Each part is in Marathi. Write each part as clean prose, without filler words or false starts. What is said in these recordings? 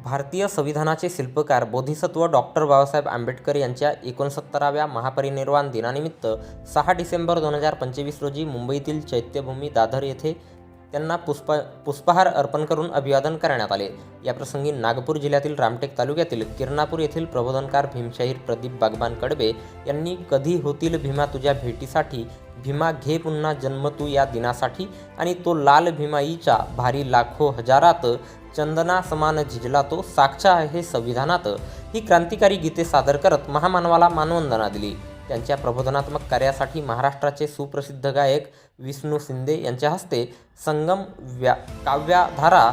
भारतीय संविधानाचे शिल्पकार बोधिसत्व डॉक्टर बाबासाहेब आंबेडकर यांच्या 69व्या महापरिनिर्वाण दिनानिमित्त 6 डिसेंबर 2025 रोजी मुंबईतील चैत्यभूमी दादर येथे त्यांना पुष्पहार अर्पण करून अभिवादन करण्यात आले। याप्रसंगी नागपूर जिल्ह्यातील रामटेक तालुक्यातील किरणापूर येथील प्रबोधनकार भीमशाहीर प्रदीप बागबान कडबे यांनी कधी होतील भीमा तुझ्या भेटीसाठी, भीमा घे पुन्हा जन्म तू या दिनासाठी आणि तो लाल भीमाईच्या भारी लाखो हजारात चंदना समान झिजला तो साक्ष आहे संविधानात ही क्रांतिकारी गीते सादर करत महामानवाला मानवंदना दिली। त्यांच्या प्रबोधनात्मक कार्यासाठी महाराष्ट्राचे सुप्रसिद्ध गायक विष्णू शिंदे यांच्या हस्ते संगम काव्यधारा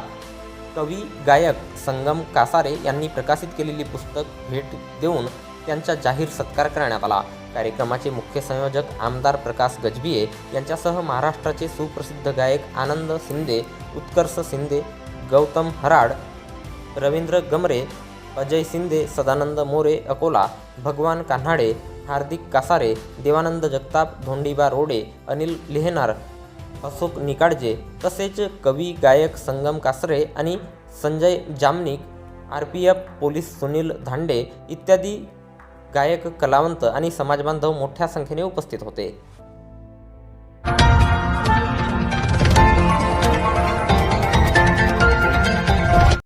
कवी गायक संगम कासारे यांनी प्रकाशित केलेली पुस्तक भेट देऊन त्यांचा जाहीर सत्कार करण्यात आला। कार्यक्रमाचे मुख्य संयोजक आमदार प्रकाश गजभिये यांच्यासह महाराष्ट्राचे सुप्रसिद्ध गायक आनंद शिंदे, उत्कर्ष शिंदे, गौतम हराड, रवींद्र गमरे, अजय शिंदे, सदानंद मोरे अकोला, भगवान कान्हाडे, हार्दिक कासारे, देवानंद जगताप, धोंडीबा रोडे, अनिल लिहेनार, अशोक निकाडजे तसेच कवी गायक संगम कासरे आणि संजय जामनिक, RPF पोलीस सुनील धांडे इत्यादी गायक, कलावंत आणि समाजबांधव मोठ्या संख्येने उपस्थित होते।